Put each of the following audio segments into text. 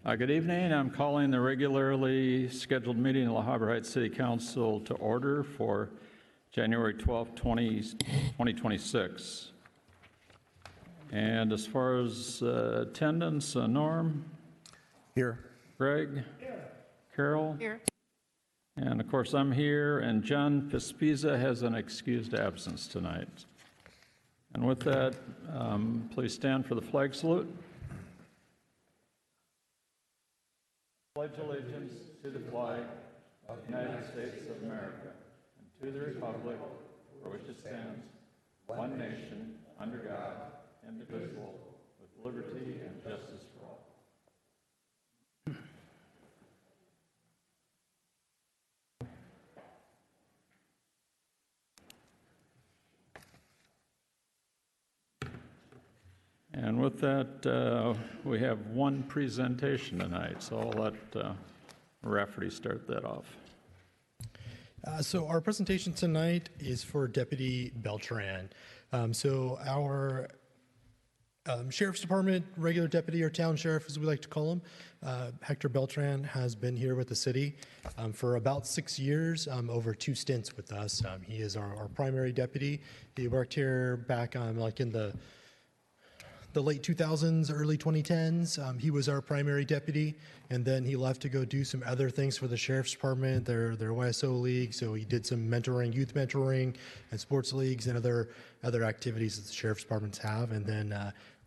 Good evening. I'm calling the regularly scheduled meeting of La Habra Heights City Council to order for January 12, 2026. And as far as attendance, Norm? Here. Greg? Here. Carol? Here. And of course, I'm here, and John Pispiza has an excused absence tonight. And with that, please stand for the flag salute. Pledge allegiance to the flag of the United States of America and to the republic for which it stands, one nation, under God, indivisible, with liberty and justice for all. And with that, we have one presentation tonight, so I'll let Rafferty start that off. So our presentation tonight is for Deputy Beltran. So our Sheriff's Department regular deputy, or town sheriff as we like to call him, Hector Beltran, has been here with the city for about 6 years, over 2 stints with us. He is our primary deputy. He worked here back like in the late 2000s, early 2010s. He was our primary deputy, and then he left to go do some other things for the Sheriff's Department, their YSO league. So he did some mentoring, youth mentoring, and sports leagues and other activities that the Sheriff's Departments have. And then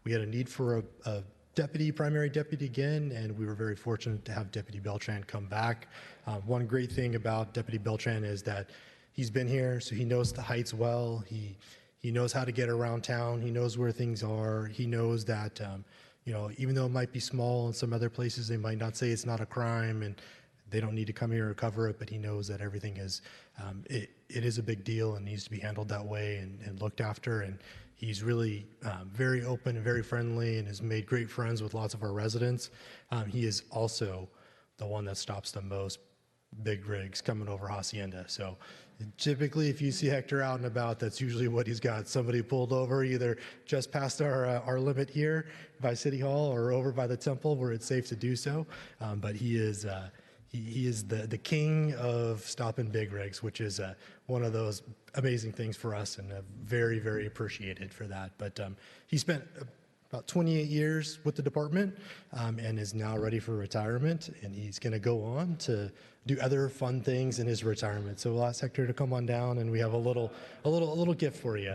we had a need for a deputy, primary deputy again, and we were very fortunate to have Deputy Beltran come back. One great thing about Deputy Beltran is that he's been here, so he knows the Heights well. He knows how to get around town. He knows where things are. He knows that, even though it might be small in some other places, they might not say it's not a crime and they don't need to come here or cover it, but he knows that everything is, it is a big deal and needs to be handled that way and looked after. And he's really very open and very friendly and has made great friends with lots of our residents. He is also the one that stops the most big rigs coming over Hacienda. So typically, if you see Hector out and about, that's usually what he's got. Somebody pulled over either just past our limit here by City Hall or over by the temple where it's safe to do so. But he is the king of stopping big rigs, which is one of those amazing things for us, and very, very appreciated for that. But he spent about 28 years with the department and is now ready for retirement, and he's going to go on to do other fun things in his retirement. So we'll ask Hector to come on down, and we have a little gift for you.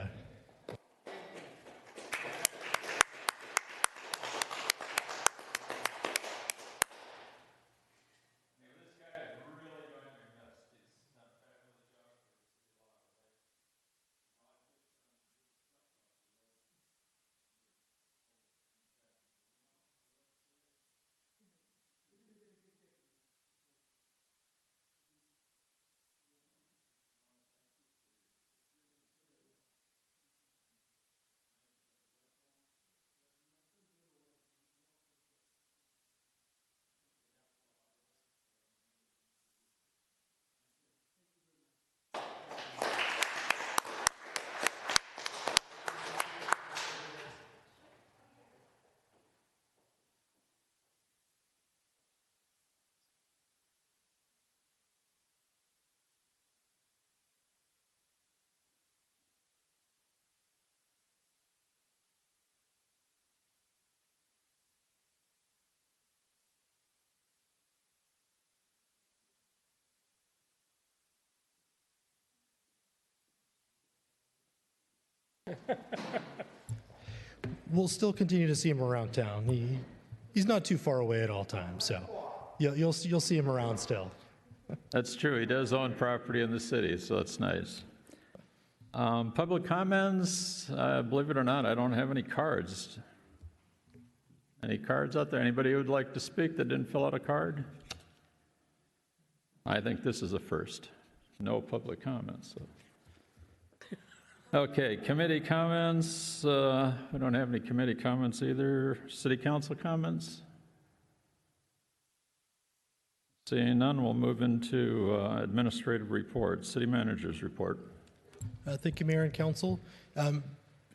We'll still continue to see him around town. He's not too far away at all times, so you'll see him around still. That's true. He does own property in the city, so that's nice. Public comments, believe it or not, I don't have any cards. Any cards out there? Anybody who would like to speak that didn't fill out a card? I think this is a first. No public comments. So. Okay, committee comments. We don't have any committee comments either. City council comments? Seeing none, we'll move into administrative reports. City manager's report. Thank you, Mayor and Council.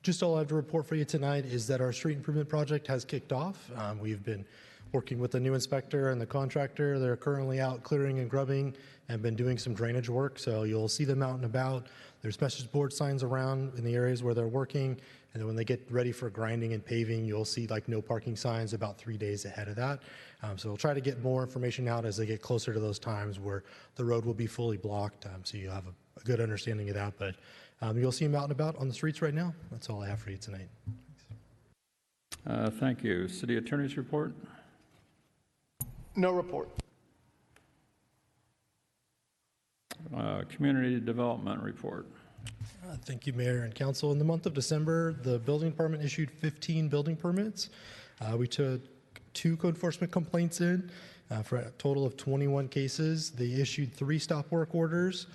Just all I have to report for you tonight is that our street improvement project has kicked off. We've been working with the new inspector and the contractor. They're currently out clearing and grubbing and been doing some drainage work, so you'll see them out and about. There's message board signs around in the areas where they're working, and then when they get ready for grinding and paving, you'll see like no parking signs about 3 days ahead of that. So we'll try to get more information out as they get closer to those times where the road will be fully blocked, so you have a good understanding of that. But you'll see them out and about on the streets right now. That's all I have for you tonight. Thank you. City Attorney's report? No report. Community Development report. Thank you, Mayor and Council. In the month of December, the building department issued 15 building permits. We took 2 code enforcement complaints in for a total of 21 cases. They issued 3 stop work orders,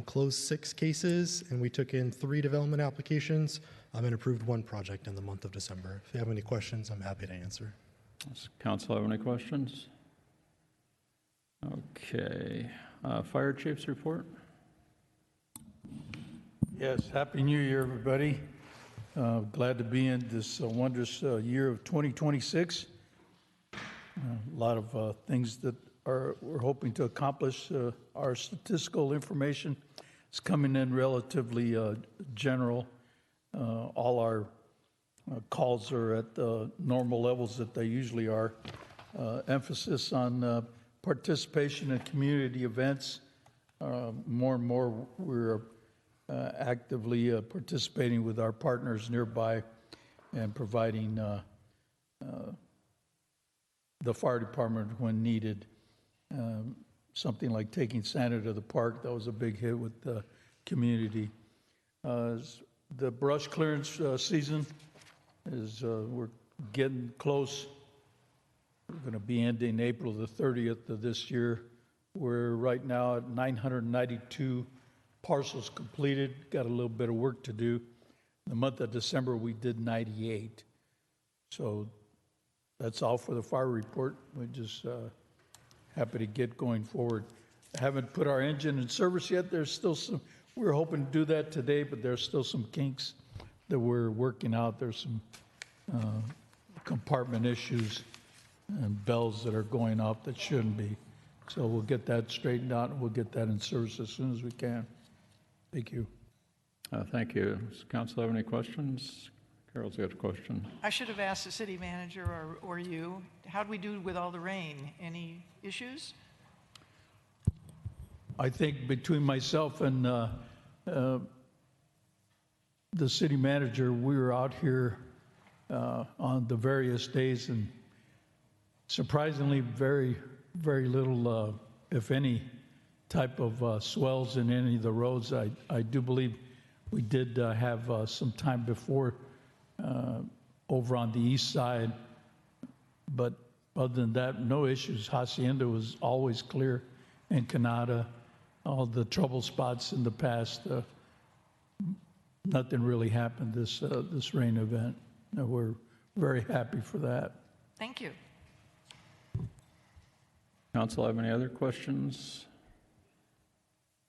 closed 6 cases, and we took in 3 development applications and approved 1 project in the month of December. If you have any questions, I'm happy to answer. Does council have any questions? Okay. Fire Chief's report? Yes, Happy New Year, everybody. Glad to be in this wondrous year of 2026. A lot of things that we're hoping to accomplish. Our statistical information is coming in relatively general. All our calls are at the normal levels that they usually are. Emphasis on participation in community events. More and more we're actively participating with our partners nearby and providing the fire department when needed. Something like taking Santa to the park, that was a big hit with the community. The brush clearance season is, we're getting close. We're going to be ending April the 30th of this year. We're right now at 992 parcels completed. Got a little bit of work to do. In the month of December, we did 98. So that's all for the fire report. We're just happy to get going forward. I haven't put our engine in service yet. There's still some, we were hoping to do that today, but there's still some kinks that we're working out. There's some compartment issues and bells that are going off that shouldn't be. So we'll get that straightened out and we'll get that in service as soon as we can. Thank you. Thank you. Does council have any questions? Carol's got a question. I should have asked the city manager or you, how'd we do with all the rain? Any issues? I think between myself and the city manager, we were out here on the various days, and surprisingly very little, if any, type of swells in any of the roads. I do believe we did have some time before over on the east side, but other than that, no issues. Hacienda was always clear, and Canada, all the trouble spots in the past, nothing really happened this rain event. We're very happy for that. Thank you. Council have any other questions?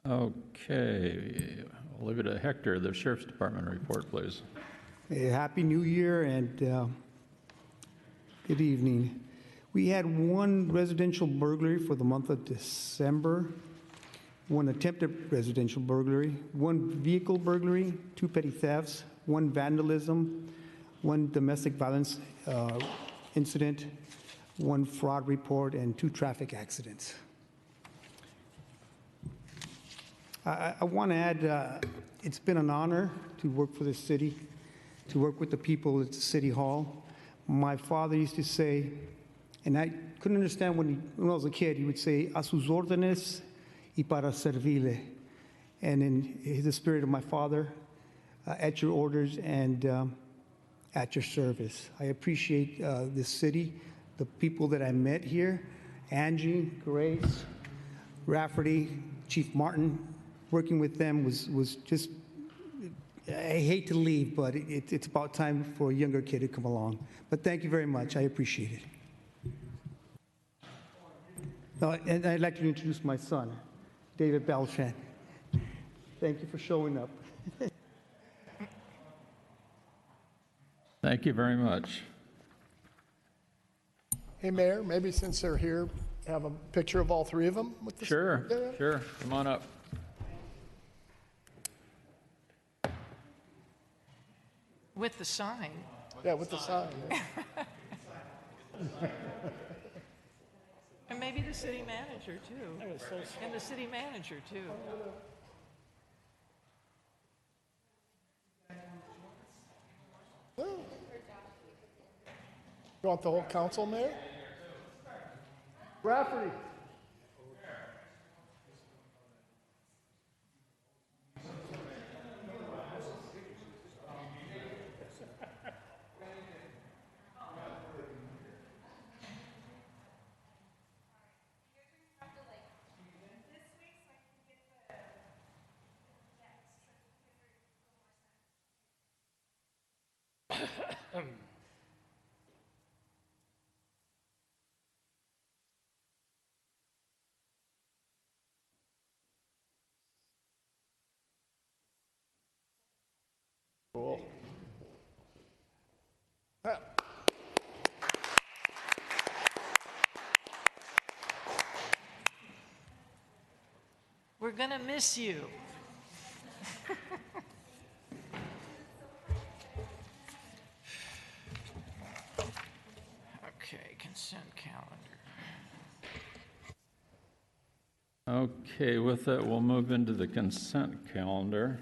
Okay, I'll leave it to Hector, the Sheriff's Department report, please. Hey, Happy New Year and good evening. We had 1 residential burglary for the month of December, 1 attempted residential burglary, 1 vehicle burglary, 2 petty thefts, 1 vandalism, 1 domestic violence incident, 1 fraud report, and 2 traffic accidents. I want to add, it's been an honor to work for this city, to work with the people at the City Hall. My father used to say, and I couldn't understand when I was a kid, he would say, a sus órdenes y para servirle. And in the spirit of my father, at your orders and at your service. I appreciate this city, the people that I met here, Angie, Grace, Rafferty, Chief Martin. Working with them was just, I hate to leave, but it's about time for a younger kid to come along. But thank you very much. I appreciate it. And I'd like to introduce my son, David Beltran. Thank you for showing up. Thank you very much. Hey, Mayor, maybe since they're here, have a picture of all three of them with the. Sure, Yeah, yeah. sure. Come on up. With the sign. Yeah, with the sign. Yeah. And maybe the city manager, too. And the city manager, too. You want the whole council, Mayor? Rafferty. Cool. Ah, We're going to miss you. Okay, consent calendar. Okay, with that, we'll move into the consent calendar.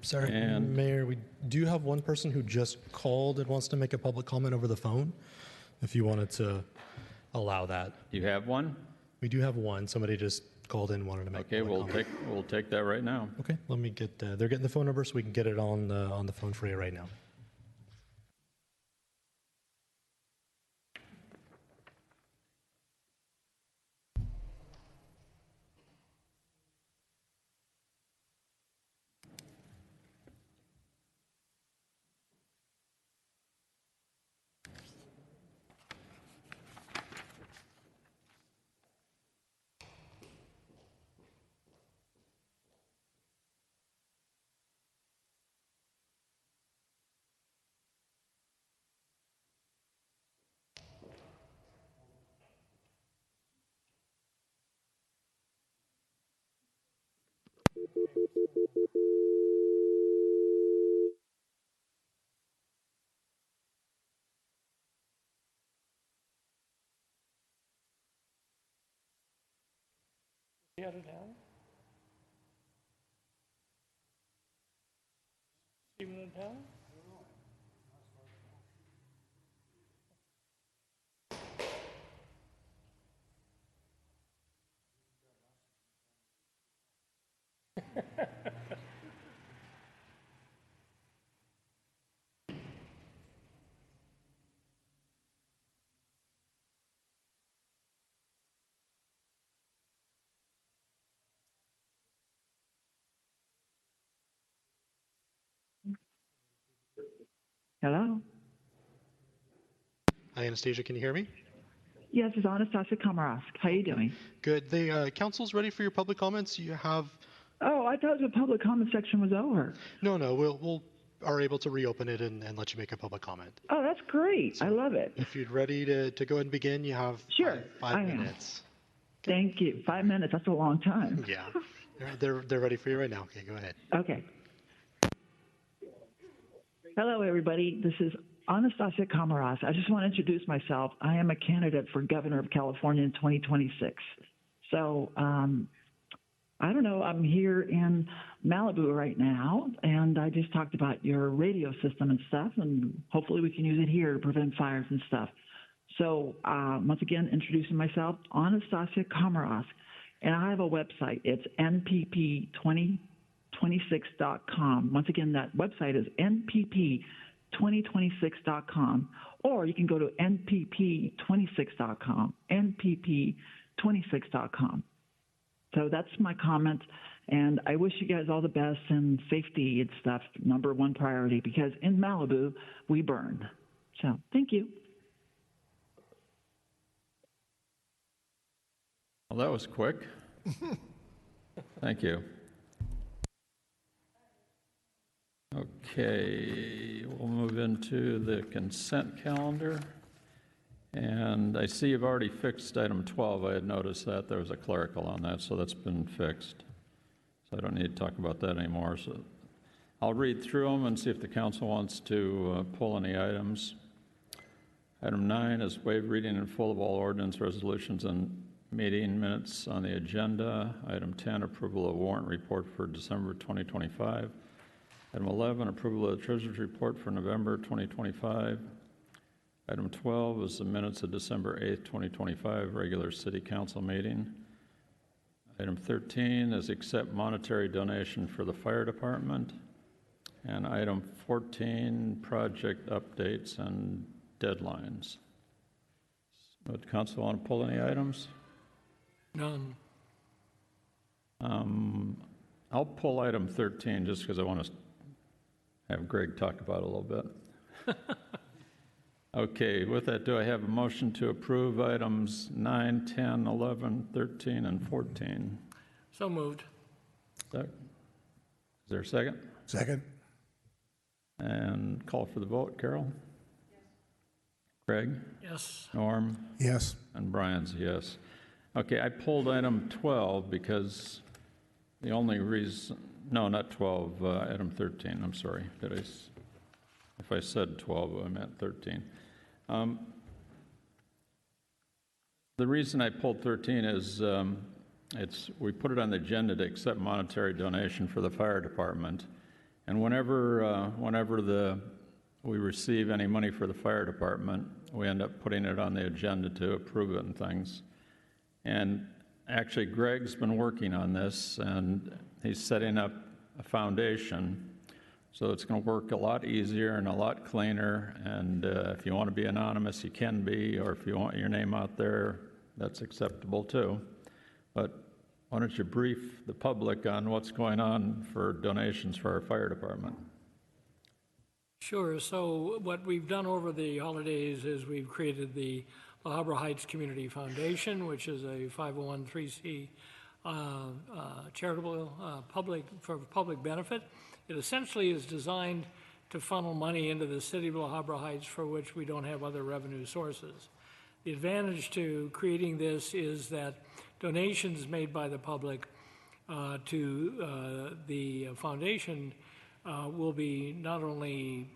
Sorry, And- Mayor, we do have one person who just called and wants to make a public comment over the phone, if you wanted to allow that. You have one? We do have one. Somebody just called in, wanted to make Okay, a public comment. we'll take that right now. Okay, let me get, they're getting the phone number so we can get it on the phone for you right now. You got it down? Steven it down? Hello? Hi, Anastasia, can you hear me? Yes, it's Anastasia Komarovsk. How are you doing? Good. The council's ready for your public comments. You have, Oh, I thought the public comment section was over. no, we'll are able to reopen it and let you make a public comment. Oh, that's great. I love it. If you're ready to go ahead and begin, you have Sure, five I am. minutes. Thank you. 5 minutes, that's a long time. Yeah, they're ready for you right now. Okay, go ahead. Okay. Hello, everybody. This is Anastasia Komarovsk. I just want to introduce myself. I am a candidate for governor of California in 2026. So, I don't know, I'm here in Malibu right now, and I just talked about your radio system and stuff, and hopefully we can use it here to prevent fires and stuff. So once again, introducing myself, Anastasia Komarovsk, and I have a website. It's npp2026.com. Once again, that website is npp2026.com, or you can go to npp26.com, npp26.com. So that's my comment, and I wish you guys all the best, and safety and stuff, number one priority, because in Malibu, we burn. So thank you. Well, that was quick. Thank you. Okay, we'll move into the consent calendar. And I see you've already fixed item 12. I had noticed that there was a clerical on that, so that's been fixed. So I don't need to talk about that anymore. So I'll read through them and see if the council wants to pull any items. Item 9 is waive reading in full of all ordinance resolutions and meeting minutes on the agenda. Item 10, approval of warrant report for December 2025. Item 11, approval of the treasurer's report for November 2025. Item 12 is the minutes of December 8th, 2025, regular city council meeting. Item 13 is accept monetary donation for the fire department. And item 14, project updates and deadlines. Would council want to pull any items? None. I'll pull item 13 just because I want to have Greg talk about it a little bit. Okay, with that, do I have a motion to approve items 9, 10, 11, 13, and 14? So moved. Is there a second? Second. And call for the vote. Carol? Yes. Greg? Yes. Norm? Yes. And Brian's yes. Okay, I pulled item 12 because the only reason, no, not 12, item 13, I'm sorry. If I said 12, I meant 13. The reason I pulled 13 is we put it on the agenda to accept monetary donation for the fire department. And whenever we receive any money for the fire department, we end up putting it on the agenda to approve it and things. And actually, Greg's been working on this, and he's setting up a foundation, so it's going to work a lot easier and a lot cleaner. And if you want to be anonymous, you can be, or if you want your name out there, that's acceptable too. But why don't you brief the public on what's going on for donations for our fire department? Sure. So what we've done over the holidays is we've created the Habra Heights Community Foundation, which is a 501(c)(3) charitable public benefit. It essentially is designed to funnel money into the city of La Habra Heights for which we don't have other revenue sources. The advantage to creating this is that donations made by the public to the foundation will be not only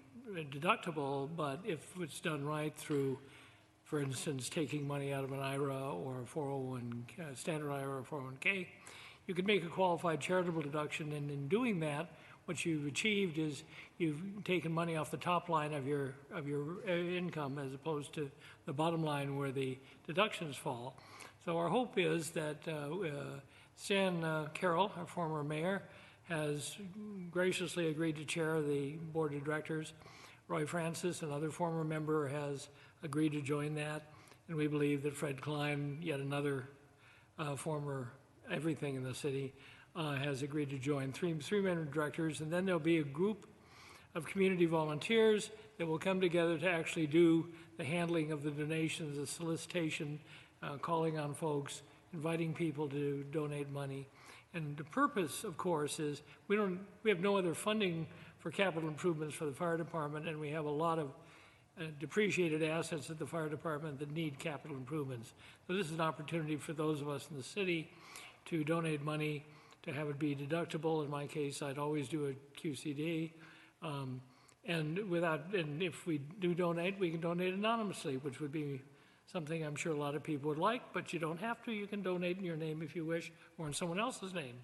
deductible, but if it's done right through, for instance, taking money out of an IRA or a 401 standard IRA or 401k, you can make a qualified charitable deduction, and in doing that, what you've achieved is you've taken money off the top line of your income as opposed to the bottom line where the deductions fall. So our hope is that Stan Carroll, our former mayor, has graciously agreed to chair the board of directors. Roy Francis, another former member, has agreed to join that. And we believe that Fred Klein, yet another former everything in the city, has agreed to join. Three member directors, and then there'll be a group of community volunteers that will come together to actually do the handling of the donations, the solicitation, calling on folks, inviting people to donate money. And the purpose, of course, is we have no other funding for capital improvements for the fire department, and we have a lot of depreciated assets at the fire department that need capital improvements. So this is an opportunity for those of us in the city to donate money, to have it be deductible. In my case, I'd always do a QCD. And if we do donate, we can donate anonymously, which would be something I'm sure a lot of people would like, but you don't have to. You can donate in your name if you wish, or in someone else's name.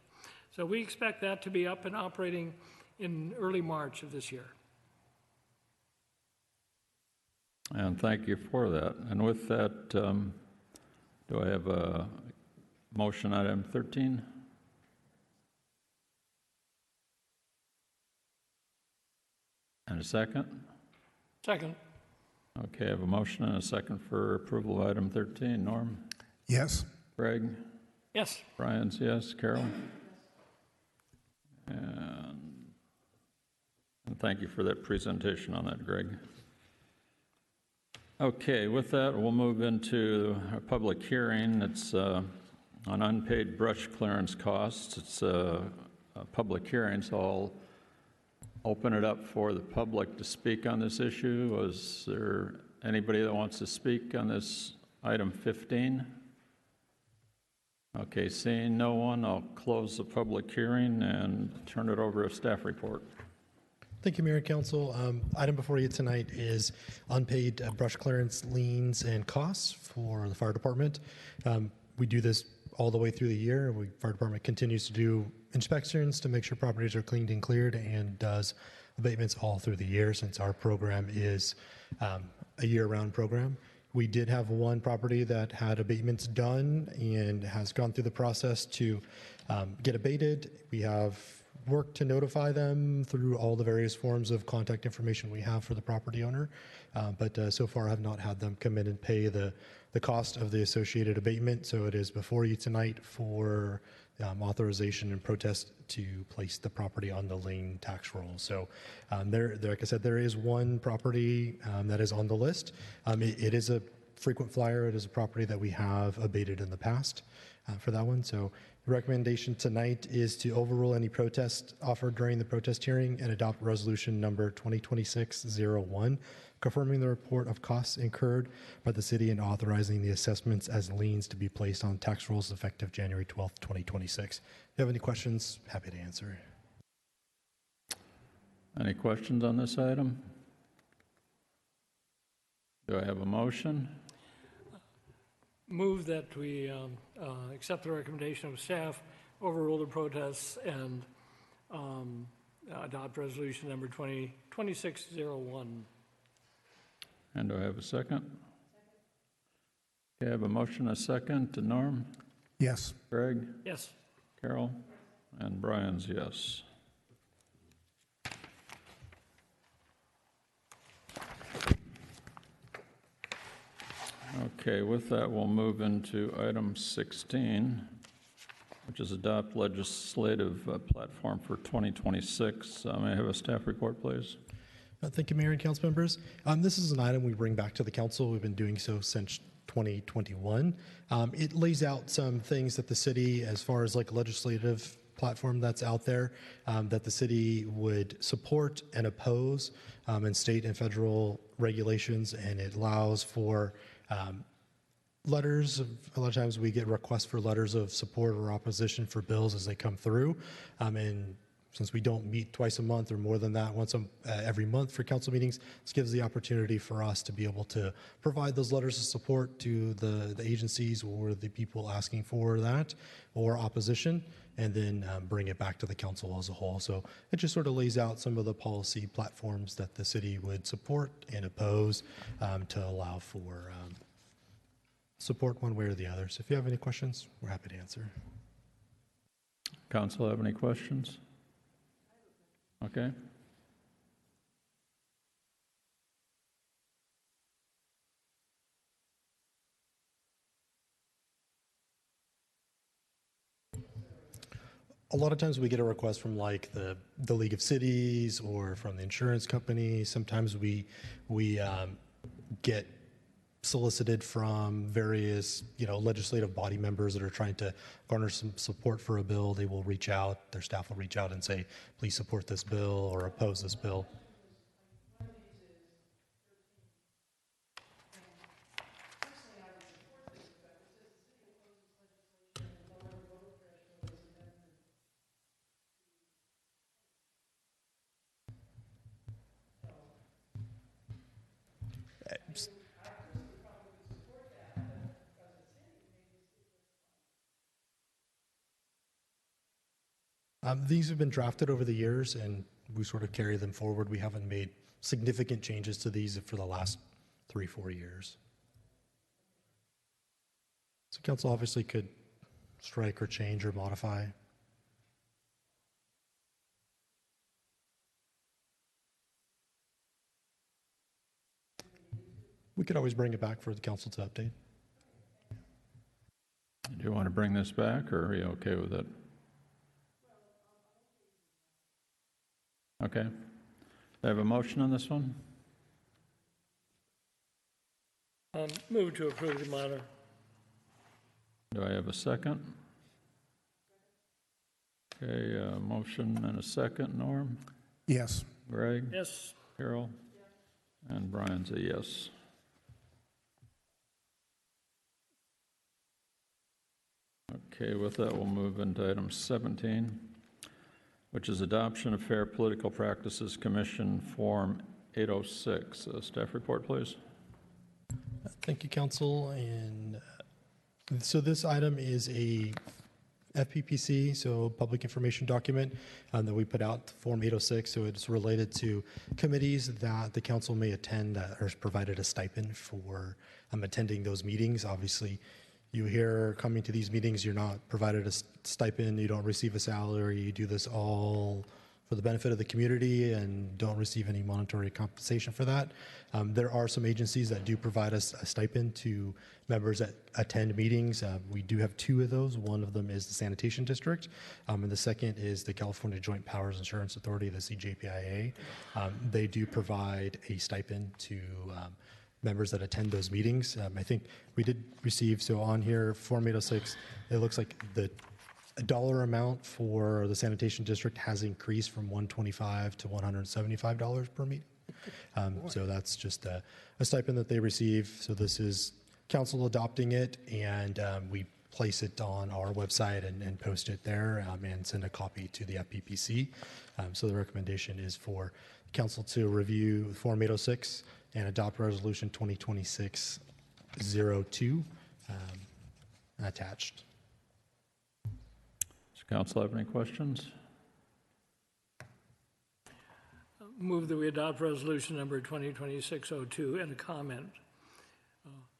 So we expect that to be up and operating in early March of this year. And thank you for that. And with that, do I have a motion on item 13? And a second? Second. Okay, I have a motion and a second for approval of item 13. Norm? Yes. Greg? Yes. Brian's yes. Carol? And thank you for that presentation on that, Greg. Okay, with that, we'll move into a public hearing. It's on unpaid brush clearance costs. It's a public hearing, so I'll open it up for the public to speak on this issue. Was there anybody that wants to speak on this item 15? Okay, seeing no one, I'll close the public hearing and turn it over to staff report. Thank you, Mayor and Council. Item before you tonight is unpaid brush clearance liens and costs for the fire department. We do this all the way through the year. Fire department continues to do inspections to make sure properties are cleaned and cleared, and does abatements all through the year since our program is a year-round program. We did have one property that had abatements done and has gone through the process to get abated. We have worked to notify them through all the various forms of contact information we have for the property owner, but so far have not had them come in and pay the cost of the associated abatement. So it is before you tonight for authorization and protest to place the property on the lien tax roll. So like I said, there is one property that is on the list. It is a frequent flyer. It is a property that we have abated in the past for that one. So the recommendation tonight is to overrule any protest offered during the protest hearing and adopt resolution number 2026-01, confirming the report of costs incurred by the city and authorizing the assessments as liens to be placed on tax rolls effective January 12th, 2026. If you have any questions, happy to answer. Any questions on this item? Do I have a motion? Move that we accept the recommendation of staff, overrule the protests, and adopt resolution number 2026-01. And do I have a second? Okay, I have a motion, a second. To Norm? Yes. Greg? Yes. Carol? And Brian's yes. Okay, with that, we'll move into item 16, which is adopt legislative platform for 2026. May I have a staff report, please? Thank you, Mayor and council members. This is an item we bring back to the council. We've been doing so since 2021. It lays out some things that the city, as far as like a legislative platform that's out there, that the city would support and oppose in state and federal regulations, and it allows for letters. A lot of times we get requests for letters of support or opposition for bills as they come through, and since we don't meet twice a month or more than that, once every month for council meetings, this gives the opportunity for us to be able to provide those letters of support to the agencies or the people asking for that or opposition, and then bring it back to the council as a whole. So it just sort of lays out some of the policy platforms that the city would support and oppose to allow for support one way or the other. So if you have any questions, we're happy to answer. Council have any questions? Okay. A lot of times we get a request from like the League of Cities or from the insurance company. Sometimes we get solicited from various, legislative body members that are trying to garner some support for a bill. They will reach out, their staff will reach out and say, please support this bill or oppose this bill. These have been drafted over the years, and we sort of carry them forward. We haven't made significant changes to these for the last 3-4 years. So council obviously could strike or change or modify. We could always bring it back for the council to update. Do you want to bring this back, or are you okay with it? Okay. Do I have a motion on this one? Move to approve the matter. Do I have a second? Okay, motion and a second. Norm? Yes. Greg? Yes. Carol? And Brian's a yes. Okay, with that, we'll move into item 17, which is Adoption of Fair Political Practices Commission Form 806. Staff report, please. Thank you, Council. And so this item is a FPPC, so public information document that we put out, Form 806. So it's related to committees that the council may attend that are provided a stipend for attending those meetings. Obviously, you hear coming to these meetings, you're not provided a stipend, you don't receive a salary, you do this all for the benefit of the community and don't receive any monetary compensation for that. There are some agencies that do provide us a stipend to members that attend meetings. We do have two of those. One of them is the Sanitation District, and the second is the California Joint Powers Insurance Authority, the CJPIA. They do provide a stipend to members that attend those meetings. I think we did receive, so on here, Form 806, it looks like the dollar amount for the Sanitation District has increased from $125 to $175 per meeting. So that's just a stipend that they receive. So this is council adopting it, and we place it on our website and post it there and send a copy to the FPPC. So the recommendation is for council to review Form 806 and adopt Resolution 2026-02 attached. Does council have any questions? Move that we adopt resolution number 2026-02 and a comment.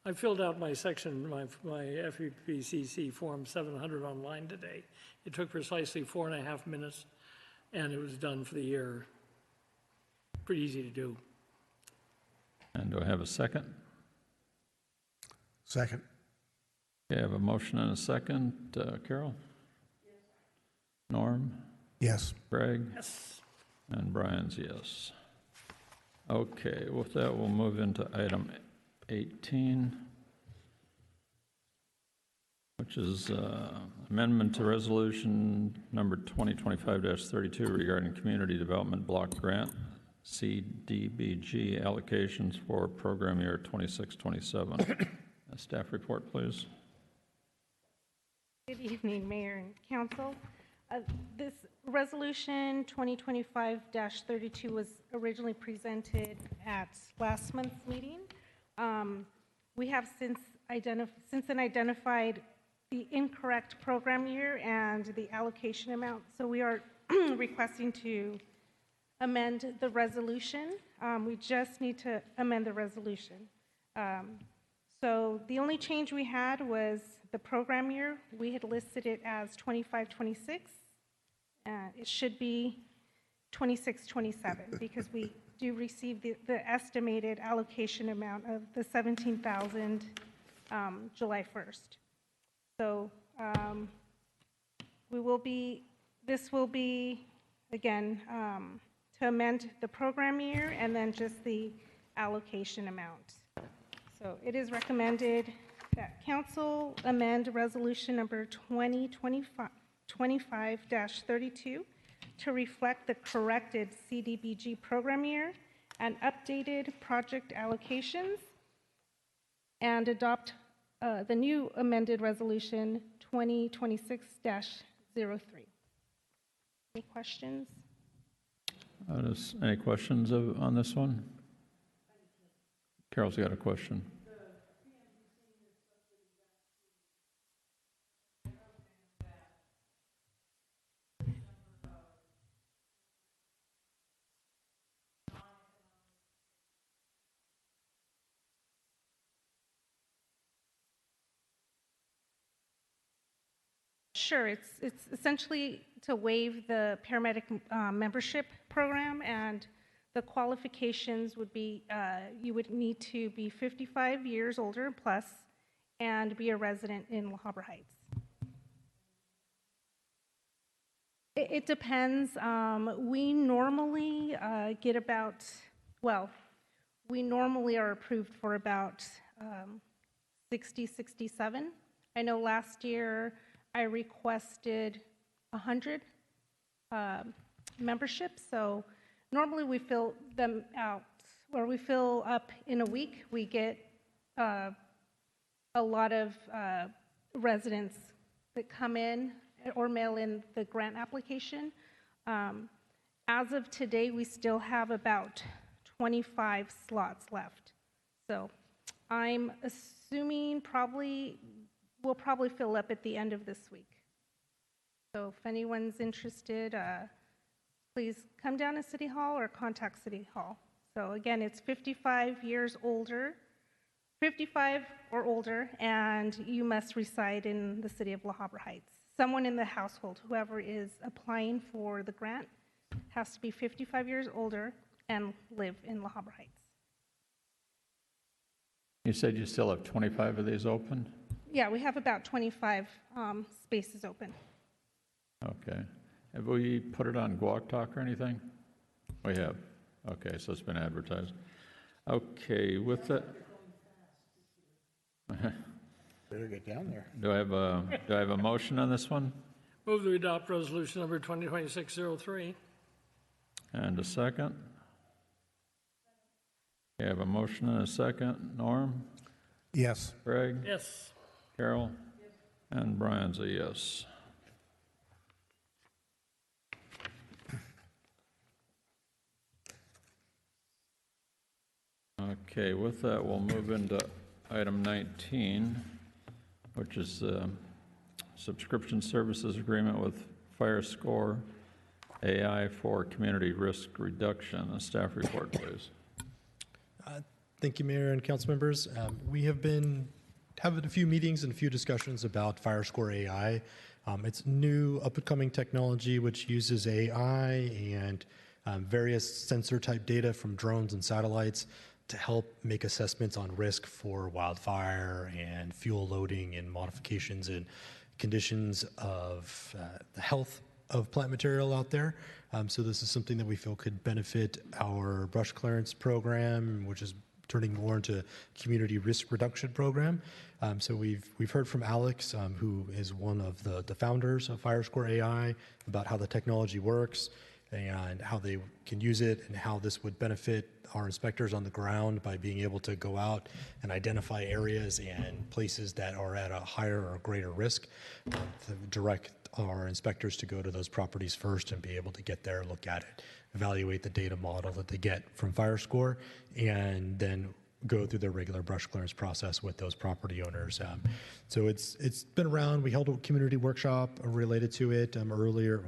I filled out my section, my FEPCC Form 700 online today. It took precisely 4.5 minutes, and it was done for the year. Pretty easy to do. And do I have a second? Second. Okay, I have a motion and a second. Carol? Yes. Norm? Yes. Greg? Yes. And Brian's yes. Okay, with that, we'll move into item 18, which is amendment to resolution number 2025-32 regarding community development block grant, CDBG allocations for program year 26-27. Staff report, please. Good evening, Mayor and Council. This resolution 2025-32 was originally presented at last month's meeting. We have since identified the incorrect program year and the allocation amount, so we are requesting to amend the resolution. We just need to amend the resolution. So the only change we had was the program year. We had listed it as 25-26. It should be 26-27 because we do receive the estimated allocation amount of the $17,000 July 1st. So this will be, again, to amend the program year and then just the allocation amount. So it is recommended that council amend resolution number 2025-32 to reflect the corrected CDBG program year and updated project allocations, and adopt the new amended resolution 2026-03. Any questions? Any questions on this one? Carol's got a question. Sure, it's essentially to waive the paramedic membership program, and the qualifications would be you would need to be 55 years older plus and be a resident in La Habra Heights. It depends. We normally get about, we normally are approved for about 60, 67. I know last year I requested 100 memberships, so normally we fill them out, or we fill up in a week. We get a lot of residents that come in or mail in the grant application. As of today, we still have about 25 slots left. So I'm assuming we'll probably fill up at the end of this week. So if anyone's interested, please come down to City Hall or contact City Hall. So again, it's 55 or older, and you must reside in the city of La Habra Heights. Someone in the household, whoever is applying for the grant, has to be 55 years older and live in La Habra Heights. You said you still have 25 of these open? Yeah, we have about 25 spaces open. Okay. Have we put it on Guac Talk or anything? We have. Okay, so it's been advertised. Okay, with that. Better get down there. Do I have a motion on this one? Move to adopt resolution number 2026-03. And a second? We have a motion and a second. Norm? Yes. Greg? Yes. Carol? And Brian's a yes. Okay, with that, we'll move into item 19, which is subscription services agreement with Firescore.Ai for community risk reduction. A staff report, please. Thank you, Mayor and council members. We have been having a few meetings and a few discussions about Firescore.Ai. It's new up-and-coming technology which uses AI and various sensor-type data from drones and satellites to help make assessments on risk for wildfire and fuel loading and modifications and conditions of the health of plant material out there. So this is something that we feel could benefit our brush clearance program, which is turning more into community risk reduction program. So we've heard from Alex, who is one of the founders of Firescore.Ai, about how the technology works and how they can use it and how this would benefit our inspectors on the ground by being able to go out and identify areas and places that are at a higher or greater risk, to direct our inspectors to go to those properties first and be able to get there, look at it, evaluate the data model that they get from Firescore, and then go through their regular brush clearance process with those property owners. So it's been around. We held a community workshop related to it earlier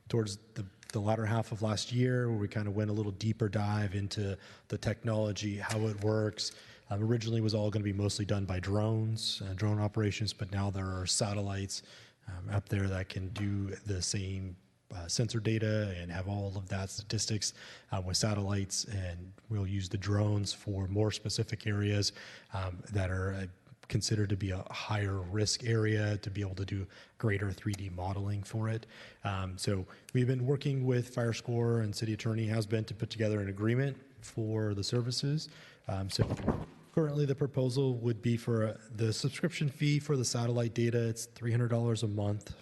towards the latter half of last year, where we kind of went a little deeper dive into the technology, how it works. Originally it was all going to be mostly done by drones, drone operations, but now there are satellites up there that can do the same sensor data and have all of that statistics with satellites, and we'll use the drones for more specific areas that are considered to be a higher risk area to be able to do greater 3D modeling for it. So we've been working with Firescore, and City Attorney has been to put together an agreement for the services. So currently the proposal would be for the subscription fee for the satellite data. It's $300 a month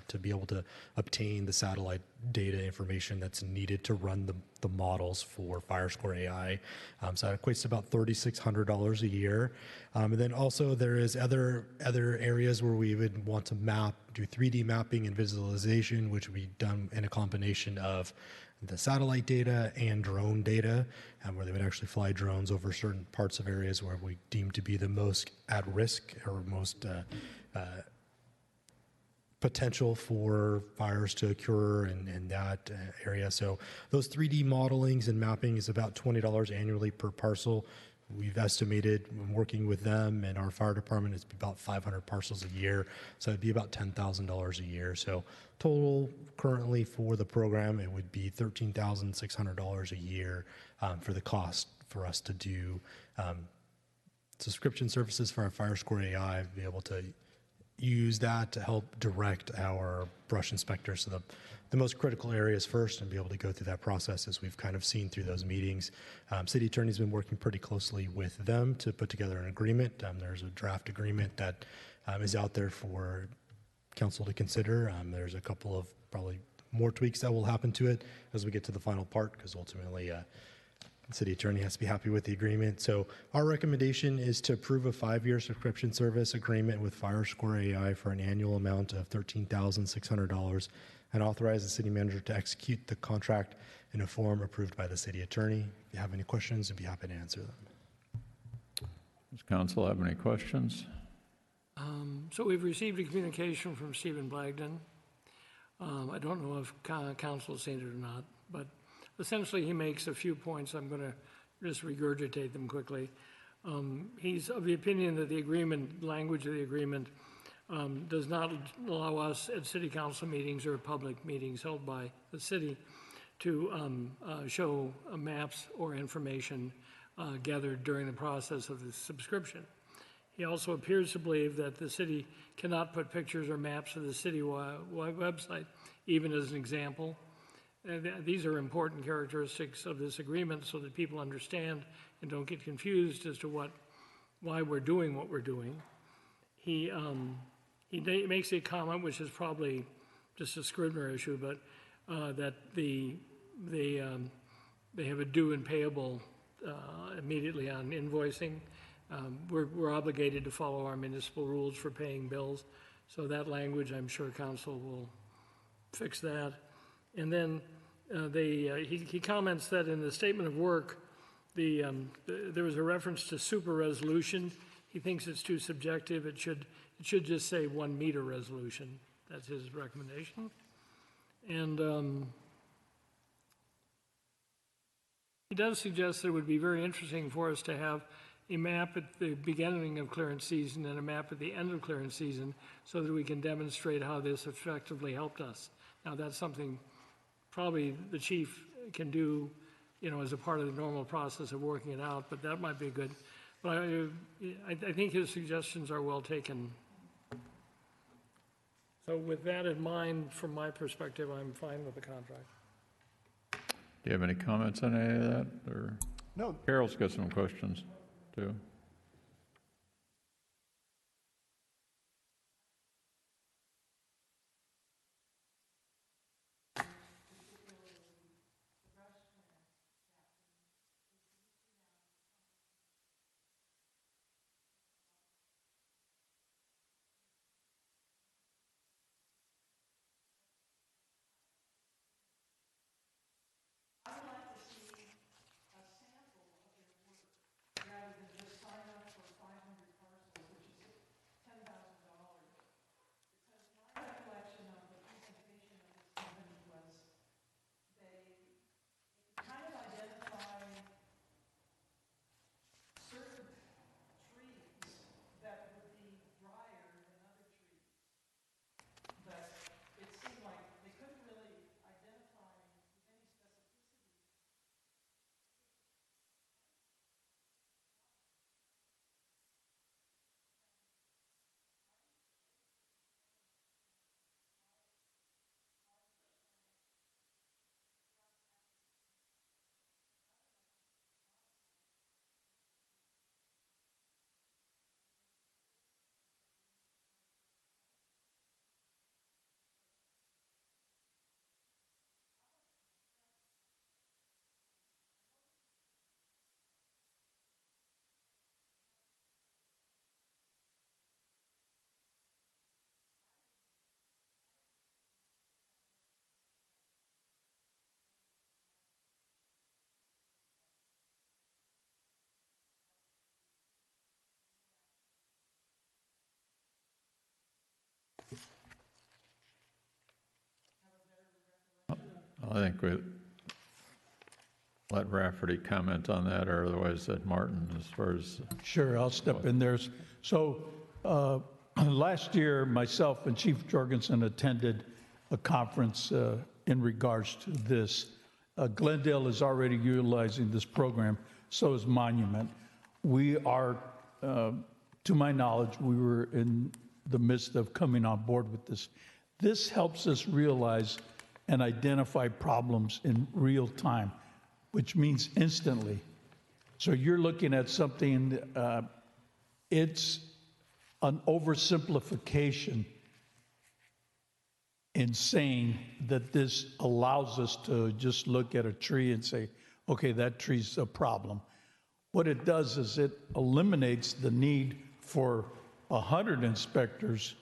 to be able to obtain the satellite data information that's needed to run the models for Firescore.Ai. So that equates to about $3,600 a year. And then also there is other areas where we would want to do 3D mapping and visualization, which would be done in a combination of the satellite data and drone data, where they would actually fly drones over certain parts of areas where we deem to be the most at risk or most potential for fires to occur in that area. So those 3D modelings and mapping is about $20 annually per parcel. We've estimated, when working with them and our fire department, it's about 500 parcels a year. So it'd be about $10,000 a year. So total currently for the program, it would be $13,600 a year for the cost for us to do subscription services for our Firescore.Ai, be able to use that to help direct our brush inspectors to the most critical areas first and be able to go through that process, as we've kind of seen through those meetings. City Attorney's been working pretty closely with them to put together an agreement. There's a draft agreement that is out there for council to consider. There's a couple of probably more tweaks that will happen to it as we get to the final part, because ultimately The city attorney has to be happy with the agreement. So our recommendation is to approve a 5-year subscription service agreement with Firescore.Ai for an annual amount of $13,600 and authorize the city manager to execute the contract in a form approved by the city attorney. If you have any questions, I'd be happy to answer them. Does council have any questions? So we've received a communication from Stephen Blagden. I don't know if council's seen it or not, but essentially he makes a few points. I'm going to just regurgitate them quickly. He's of the opinion that the agreement, language of the agreement, does not allow us at city council meetings or public meetings held by the city to show maps or information gathered during the process of the subscription. He also appears to believe that the city cannot put pictures or maps of the city website, even as an example. These are important characteristics of this agreement so that people understand and don't get confused as to why we're doing what we're doing. He makes a comment, which is probably just a Scrivener issue, but that they have a due and payable immediately on invoicing. We're obligated to follow our municipal rules for paying bills, so that language, I'm sure council will fix that. And then he comments that in the statement of work, there was a reference to super resolution. He thinks it's too subjective. It should just say 1 meter resolution. That's his recommendation. And he does suggest that it would be very interesting for us to have a map at the beginning of clearance season and a map at the end of clearance season so that we can demonstrate how this effectively helped us. Now, that's something probably the chief can do, as a part of the normal process of working it out, but that might be good. But I think his suggestions are well taken. So with that in mind, from my perspective, I'm fine with the contract. Do you have any comments on any of that? Or No. Carol's got some questions, too. I think we let Rafferty comment on that, or otherwise that Martin, as far as... Sure, I'll step in there. So last year, myself and Chief Jorgensen attended a conference in regards to this. Glendale is already utilizing this program, so is Monument. We are, to my knowledge, we were in the midst of coming on board with this. This helps us realize and identify problems in real time, which means instantly. So you're looking at something, it's an oversimplification in saying that this allows us to just look at a tree and say, okay, that tree's a problem. What it does is it eliminates the need for 100 inspectors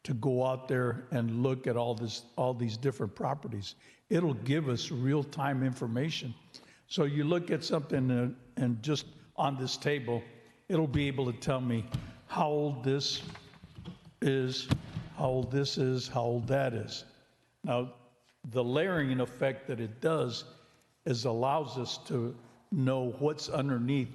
to go out there and look at all these different properties. It'll give us real-time information. So you look at something and just on this table, it'll be able to tell me how old this is, how old this is, how old that is. Now, the layering effect that it does is allows us to know what's underneath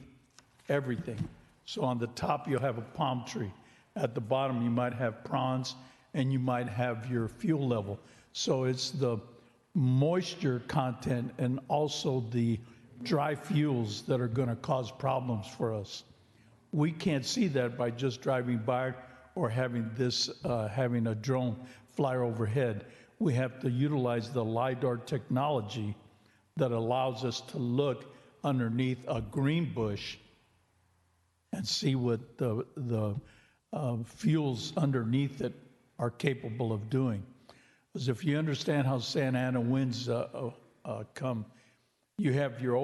everything. So on the top, you'll have a palm tree. At the bottom, you might have prawns, and you might have your fuel level. So it's the moisture content and also the dry fuels that are going to cause problems for us. We can't see that by just driving by or having a drone fly overhead. We have to utilize the LiDAR technology that allows us to look underneath a green bush and see what the fuels underneath it are capable of doing. Because if you understand how Santa Ana winds come, you have your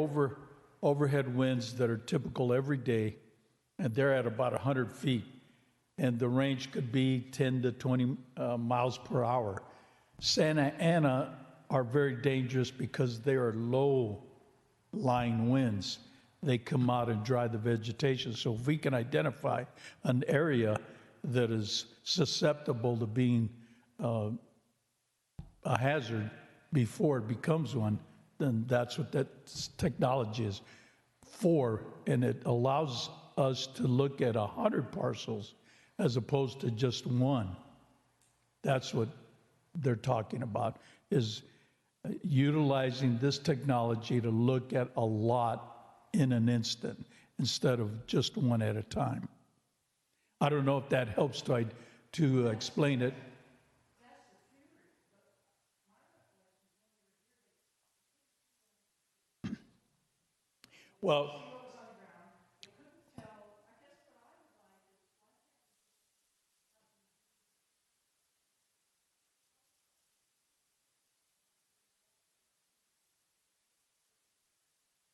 overhead winds that are typical every day, and they're at about 100 feet, and the range could be 10 to 20 miles per hour. Santa Ana are very dangerous because they are low-lying winds. They come out and dry the vegetation. So if we can identify an area that is susceptible to being a hazard before it becomes one, then that's what that technology is for, and it allows us to look at 100 parcels as opposed to just one. That's what they're talking about, is utilizing this technology to look at a lot in an instant instead of just one at a time. I don't know if that helps to explain it. Well,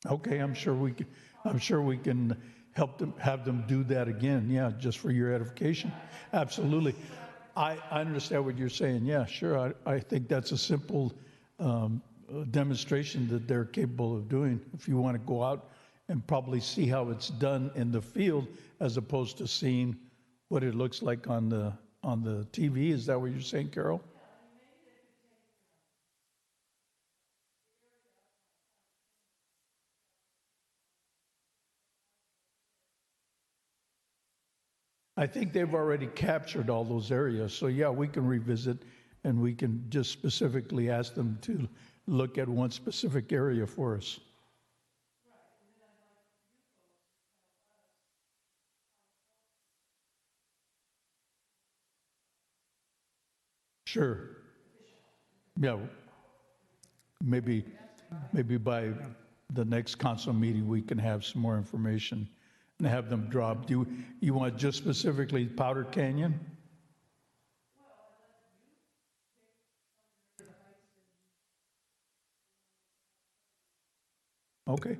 okay, I'm sure we can help them, have them do that again. Yeah, just for your edification. Absolutely. I understand what you're saying. Yeah, sure. I think that's a simple demonstration that they're capable of doing. If you want to go out and probably see how it's done in the field as opposed to seeing what it looks like on the TV. Is that what you're saying, Carol? I think they've already captured all those areas. So yeah, we can revisit and we can just specifically ask them to look at one specific area for us. Sure. Yeah. Maybe by the next council meeting, we can have some more information and have them drop. Do you want just specifically Powder Canyon? Okay.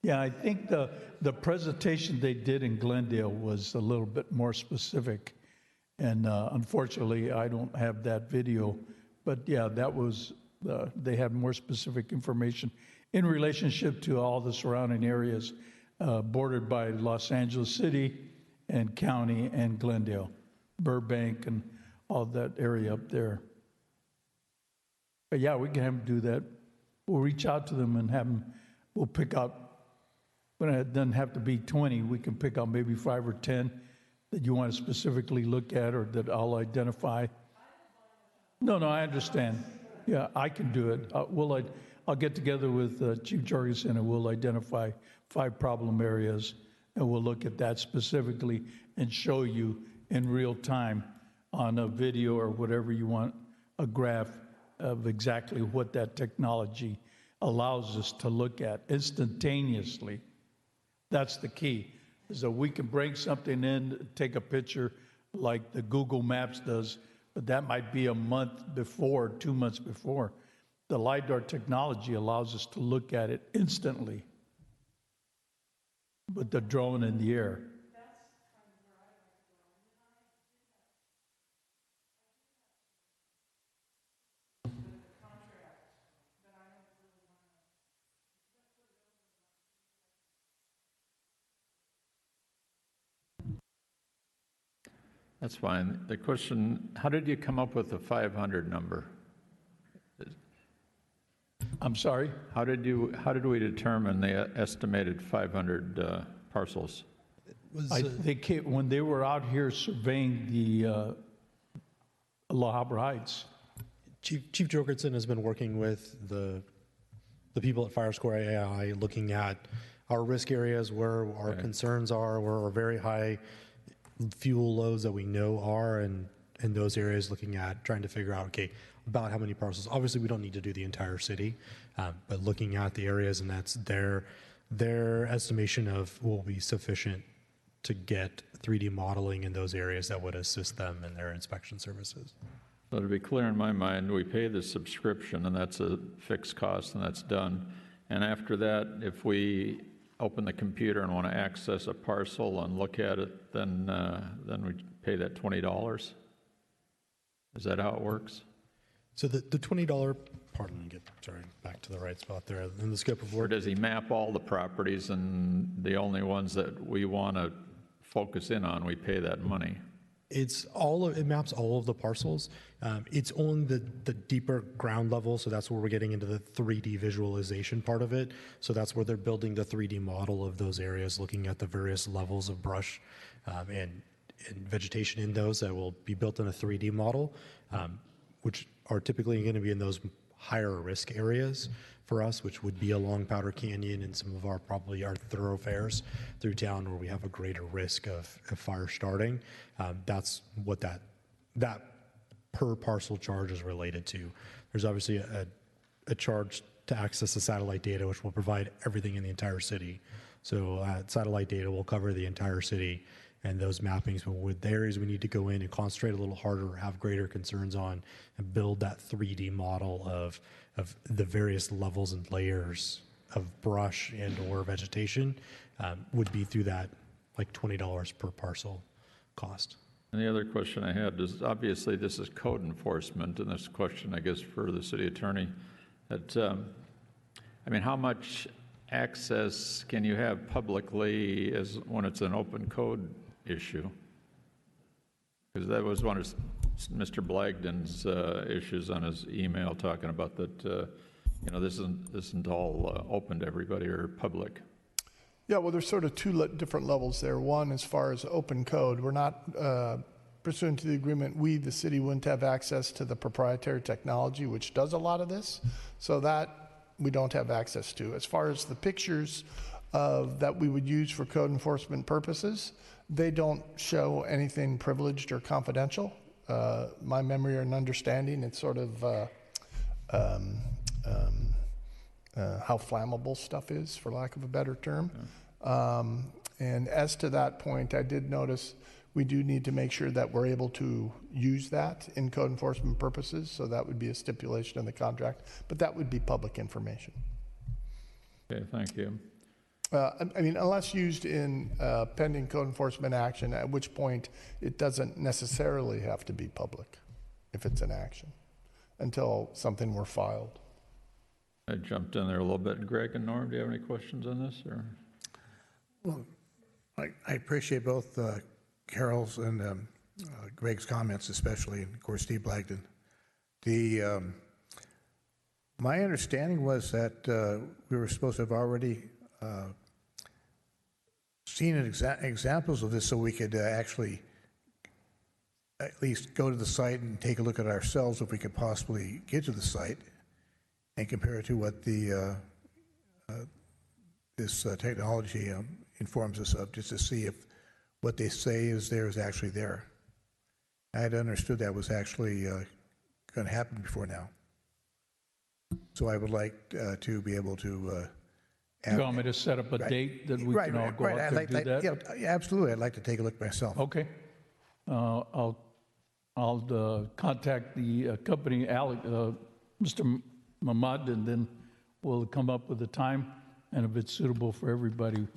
Yeah, I think the presentation they did in Glendale was a little bit more specific. And unfortunately, I don't have that video. But yeah, that was, they had more specific information in relationship to all the surrounding areas bordered by Los Angeles City and County and Glendale, Burbank and all that area up there. But yeah, we can have them do that. We'll reach out to them and have them, we'll pick out, but it doesn't have to be 20. We can pick out maybe 5 or 10 that you want to specifically look at or that I'll identify. No, I understand. Yeah, I can do it. I'll get together with Chief Jorgensen and we'll identify 5 problem areas and we'll look at that specifically and show you in real time on a video or whatever you want, a graph of exactly what that technology allows us to look at instantaneously. That's the key, is that we can bring something in, take a picture like the Google Maps does, but that might be a month before, 2 months before. The LiDAR technology allows us to look at it instantly with the drone in the air. That's fine. The question, how did you come up with the 500 number? I'm sorry? How did we determine the estimated 500 parcels? They came, when they were out here surveying the Habra Heights. Chief Jorgensen has been working with the people at Firescore.Ai, looking at our risk areas, where our concerns are, where our very high fuel loads that we know are, and in those areas, looking at trying to figure out, okay, about how many parcels. Obviously, we don't need to do the entire city, but looking at the areas, and that's their estimation of what will be sufficient to get 3D modeling in those areas that would assist them in their inspection services. So to be clear in my mind, we pay the subscription, and that's a fixed cost, and that's done. And after that, if we open the computer and want to access a parcel and look at it, then we pay that $20. Is that how it works? So the $20, pardon me, back to the right spot there, in the scope of Or work. does he map all the properties, and the only ones that we want to focus in on, we pay that money? It maps all of the parcels. It's on the deeper ground level, so that's where we're getting into the 3D visualization part of it. So that's where they're building the 3D model of those areas, looking at the various levels of brush and vegetation in those that will be built in a 3D model, which are typically going to be in those higher risk areas for us, which would be along Powder Canyon and some of our thoroughfares through town where we have a greater risk of fire starting. That's what that per parcel charge is related to. There's obviously a charge to access the satellite data, which will provide everything in the entire city. So satellite data will cover the entire city and those mappings, but with the areas we need to go in and concentrate a little harder, have greater concerns on, and build that 3D model of the various levels and layers of brush and or vegetation, would be through that like $20 per parcel cost. And the other question I had is, obviously this is code enforcement, and this question, I guess, for the city attorney, that, I mean, how much access can you have publicly as when it's an open code issue? Because that was one of Mr. Blagden's issues on his email, talking about that, this isn't all open to everybody or public. Yeah, well, there's sort of two different levels there. One, as far as open code, we're not, pursuant to the agreement, we, the city, wouldn't have access to the proprietary technology, which does a lot of this. So that we don't have access to. As far as the pictures that we would use for code enforcement purposes, they don't show anything privileged or confidential. My memory and understanding, it's sort of how flammable stuff is, for lack of a better term. And as to that point, I did notice we do need to make sure that we're able to use that in code enforcement purposes, so that would be a stipulation in the contract, but that would be public information. Okay, thank you. I mean, unless used in pending code enforcement action, at which point it doesn't necessarily have to be public if it's an action, until something were filed. I jumped in there a little bit. Greg and Norm, do you have any questions on this? Or? Well, I appreciate both Carol's and Greg's comments, especially, and of course, Steve Blagden. My understanding was that we were supposed to have already seen examples of this, so we could actually at least go to the site and take a look at ourselves if we could possibly get to the site and compare it to what the this technology informs us of, just to see if what they say is there is actually there. I had understood that was actually going to happen before now. So I would like to be able to. You want me to set up a date that we can all go out I'd there like and do that? Yeah, absolutely. I'd like to take a look myself. Okay. I'll contact the company, Mr. Mahmoud, and then we'll come up with a time, and if it's suitable for everybody,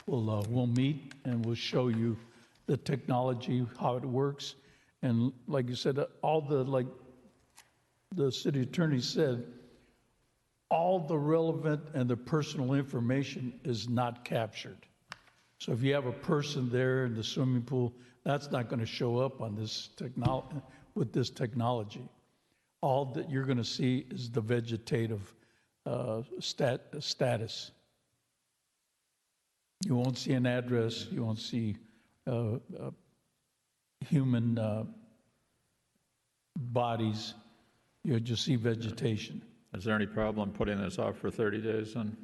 we'll meet and we'll show you the technology, how it works. And like you said, like the city attorney said, all the relevant and the personal information is not captured. So if you have a person there in the swimming pool, that's not going to show up on this with this technology. All that you're going to see is the vegetative status. You won't see an address. You won't see human bodies. You'll just see vegetation. Is there any problem putting this off for 30 days then?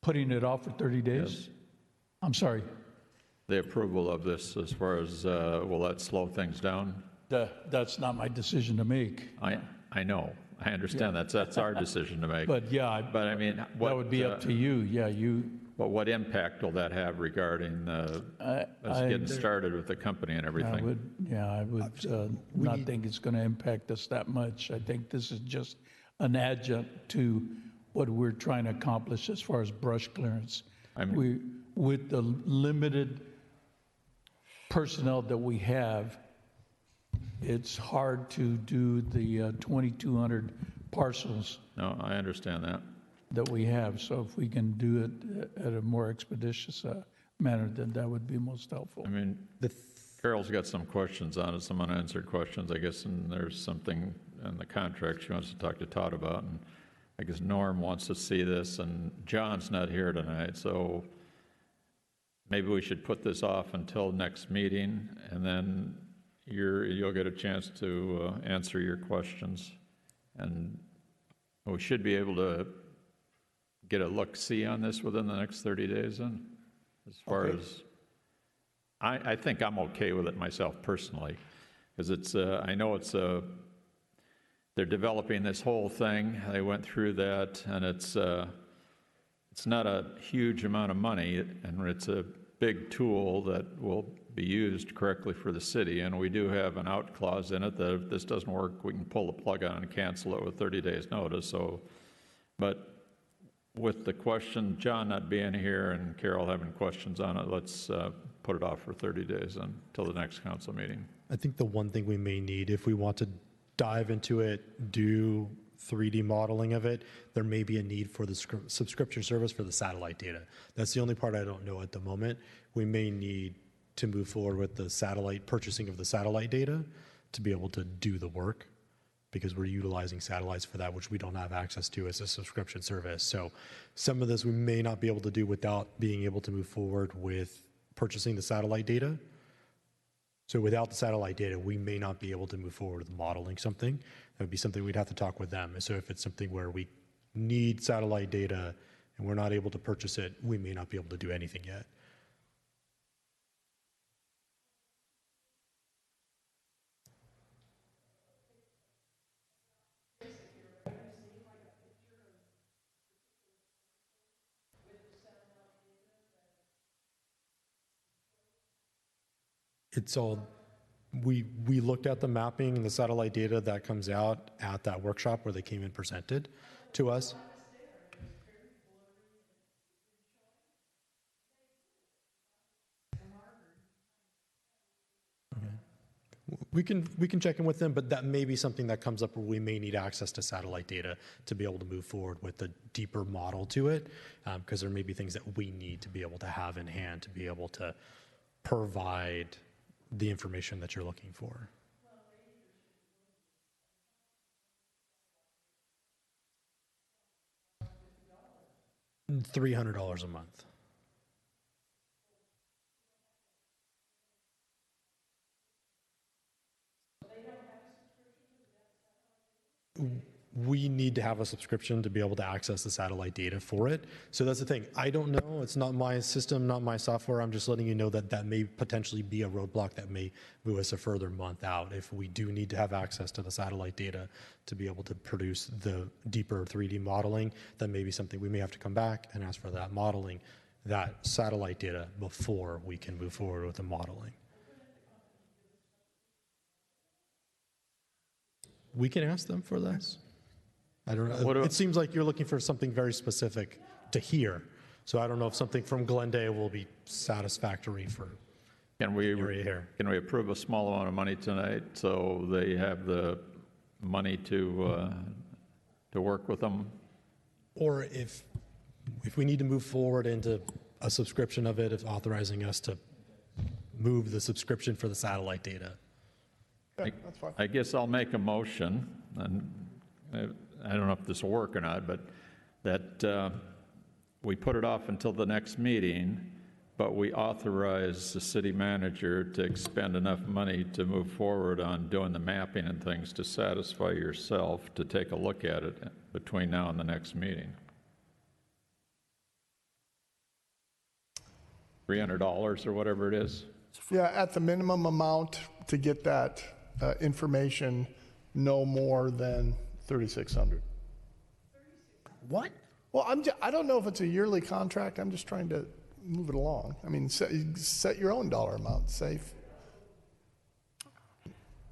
Putting it off for 30 days? Yes. I'm sorry. The approval of this as far as, will that slow things down? That's not my decision to make. I know. I understand that's our decision to make. But yeah, But I mean, that would be up to you. Yeah, you. But what impact will that have regarding us getting started with the company and everything? I would not think it's going to impact us that much. I think this is just an adjunct to what we're trying to accomplish as far as brush clearance. With the limited personnel that we have, it's hard to do the 2,200 parcels. No, I understand that we have. So if we can do it at a more expeditious manner, then that would be most helpful. I mean, Carol's got some questions on it, some unanswered questions, I guess, and there's something in the contract she wants to talk to Todd about, and I guess Norm wants to see this, and John's not here tonight, so maybe we should put this off until next meeting, and then you'll get a chance to answer your questions, and we should be able to get a look-see on this within the next 30 days then, as far as, I think I'm okay with it myself personally, because it's, I know it's they're developing this whole thing, they went through that, and it's not a huge amount of money, and it's a big tool that will be used correctly for the city, and we do have an out clause in it that if this doesn't work, we can pull the plug on and cancel it with 30 days notice. So, but with the question, John not being here and Carol having questions on it, let's put it off for 30 days until the next council meeting. I think the one thing we may need, if we want to dive into it, do 3D modeling of it, there may be a need for the subscription service for the satellite data. That's the only part I don't know at the moment. We may need to move forward with the satellite purchasing of the satellite data to be able to do the work, because we're utilizing satellites for that, which we don't have access to as a subscription service. So some of this we may not be able to do without being able to move forward with purchasing the satellite data. So without the satellite data, we may not be able to move forward with modeling something. That would be something we'd have to talk with them. So if it's something where we need satellite data and we're not able to purchase it, we may not be able to do anything yet. It's all, we looked at the mapping and the satellite data that comes out at that workshop where they came and presented to us. We can check in with them, but that may be something that comes up where we may need access to satellite data to be able to move forward with a deeper model to it, because there may be things that we need to be able to have in hand to be able to provide the information that you're looking for. $300 a month. we need to have a subscription to be able to access the satellite data for it. So that's the thing. I don't know. It's not my system, not my software. I'm just letting you know that that may potentially be a roadblock that may move us a further month out if we do need to have access to the satellite data to be able to produce the deeper 3D modeling. That may be something we may have to come back and ask for that modeling, that satellite data before we can move forward with the modeling. We can ask them for this. I don't know. It seems like you're looking for something very specific to hear. So I don't know if something from Glendale will be satisfactory for area here. Can we approve a small amount of money tonight so they have the money to work with them? Or if we need to move forward into a subscription of it, if authorizing us to move the subscription for the satellite data. Yeah, that's fine. I guess I'll make a motion, and I don't know if this will work or not, but that we put it off until the next meeting, but we authorize the city manager to expend enough money to move forward on doing the mapping and things to satisfy yourself to take a look at it between now and the next meeting. $300 or whatever it is. Yeah, at the minimum amount to get that information, no more than $3,600. What? Well, I don't know if it's a yearly contract. I'm just trying to move it along. I mean, set your own dollar amount. Safe.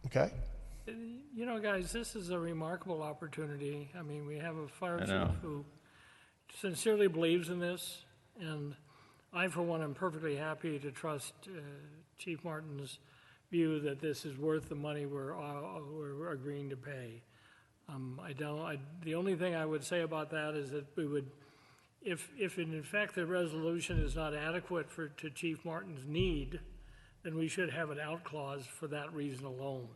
Okay. You know, guys, this is a remarkable opportunity. I mean, we have a fire chief who sincerely believes in this, and I, for one, am perfectly happy to trust Chief Martin's view that this is worth the money we're agreeing to pay. The only thing I would say about that is that we would, if in fact the resolution is not adequate to Chief Martin's need, then we should have an out clause for that reason alone.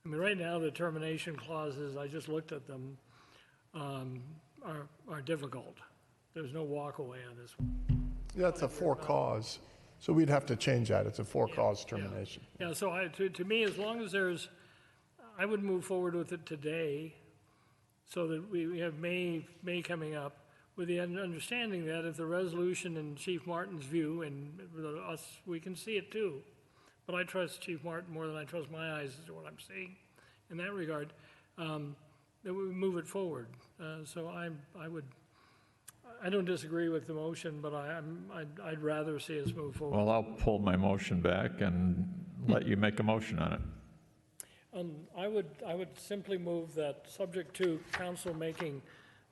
I mean, right now the termination clauses, I just looked at them, are difficult. There's no walk away on this one. Yeah, it's a for cause. So we'd have to change that. It's a for cause termination. Yeah, so to me, as long as I would move forward with it today so that we have May coming up with the understanding that if the resolution in Chief Martin's view, and us, we can see it too, but I trust Chief Martin more than I trust my eyes as to what I'm seeing in that regard, that we move it forward. So I don't disagree with the motion, but I'd rather see us move forward. Well, I'll pull my motion back and let you make a motion on it. I would simply move that, subject to council making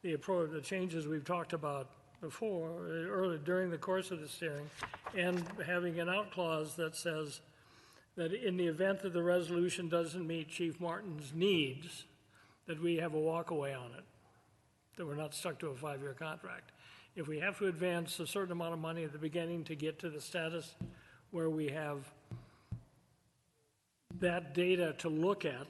the changes we've talked about before, early during the course of this hearing, and having an out clause that says that in the event that the resolution doesn't meet Chief Martin's needs, that we have a walkaway on it, that we're not stuck to a 5-year contract. If we have to advance a certain amount of money at the beginning to get to the status where we have that data to look at,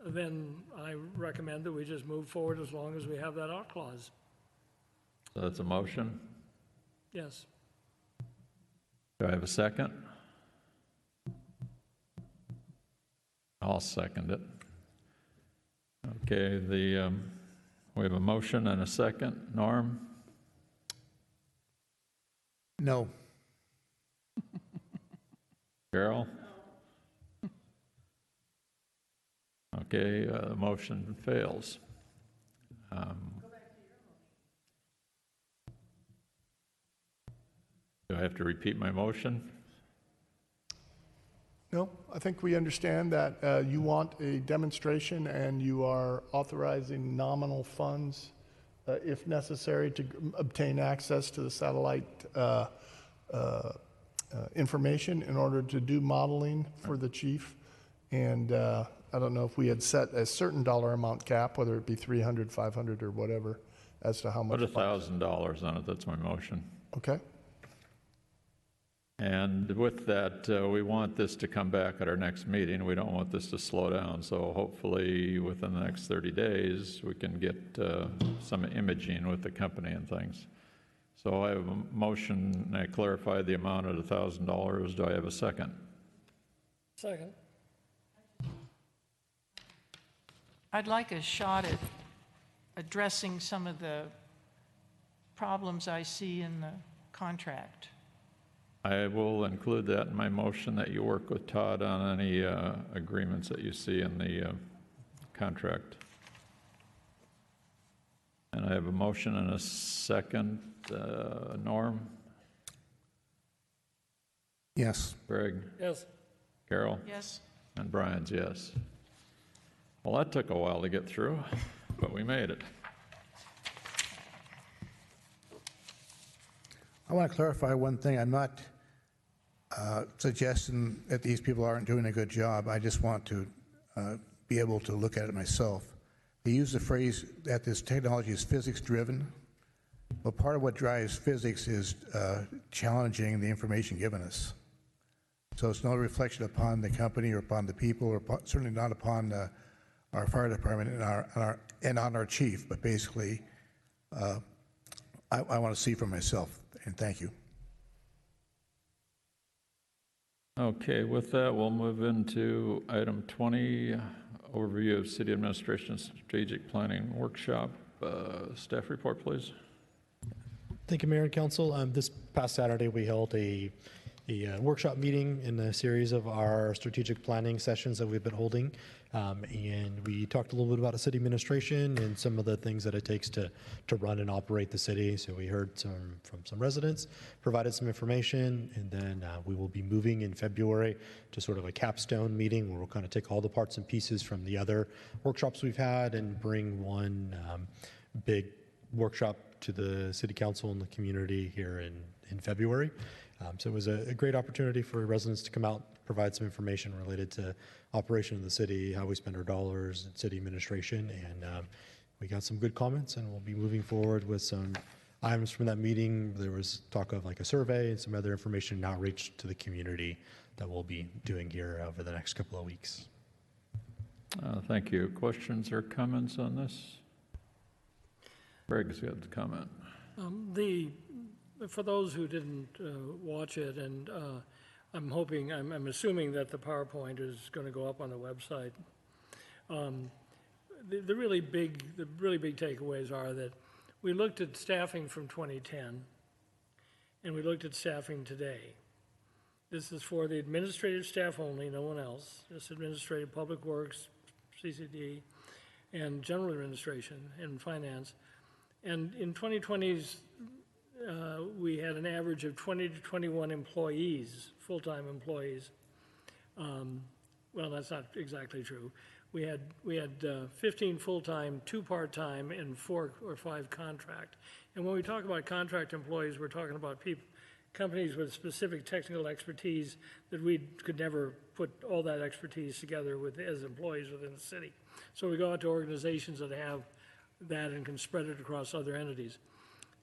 then I recommend that we just move forward as long as we have that out clause. So that's a motion. Yes. Do I have a second? I'll second it. Okay, we have a motion and a second. Norm? No. Carol? Okay, the motion fails. Do I have to repeat my motion? No, I think we understand that you want a demonstration and you are authorizing nominal funds, if necessary, to obtain access to the satellite information in order to do modeling for the chief. And I don't know if we had set a certain dollar amount cap, whether it be 300, 500, or whatever, as to how much. Put $1,000 on it. That's my motion. Okay. And with that, we want this to come back at our next meeting. We don't want this to slow down. So hopefully within the next 30 days, we can get some imaging with the company and things. So I have a motion. I clarify the amount at $1,000. Do I have a second? Second. I'd like a shot at addressing some of the problems I see in the contract. I will include that in my motion, that you work with Todd on any agreements that you see in the contract. And I have a motion and a second. Norm? Yes. Greg? Yes. Carol? Yes? And Brian's yes. Well, that took a while to get through, but we made it. I want to clarify one thing. I'm not suggesting that these people aren't doing a good job. I just want to be able to look at it myself. They use the phrase that this technology is physics-driven. Well, part of what drives physics is challenging the information given us. So it's no reflection upon the company or upon the people, or certainly not upon our fire department and on our chief. But basically, I want to see for myself. And thank you. Okay, with that, we'll move into item 20, overview of City Administration Strategic Planning Workshop. Staff report, please. Thank you, Mayor and Council. This past Saturday, we held a workshop meeting in a series of our strategic planning sessions that we've been holding. And we talked a little bit about city administration and some of the things that it takes to run and operate the city. So we heard from some residents, provided some information, and then we will be moving in February to sort of a capstone meeting where we'll kind of take all the parts and pieces from the other workshops we've had and bring one big workshop to the city council and the community here in February. So it was a great opportunity for residents to come out, provide some information related to operation of the city, how we spend our dollars, and city administration, and we got some good comments, and we'll be moving forward with some items from that meeting. There was talk of like a survey and some other information and outreach to the community that we'll be doing here over the next couple of weeks. Thank you. Questions or comments on this? Greg's got a comment. For those who didn't watch it, and I'm assuming that the PowerPoint is going to go up on the website. The really big takeaways are that we looked at staffing from 2010, and we looked at staffing today. This is for the administrative staff only, no one else. Just administrative, public works, CCD, and general administration and finance. And in 2020's, we had an average of 20 to 21 employees, full-time employees. Well, that's not exactly true. We had 15 full-time, 2 part-time, and 4 or 5 contract. And when we talk about contract employees, we're talking about companies with specific technical expertise that we could never put all that expertise together as employees within the city. So we go out to organizations that have that and can spread it across other entities.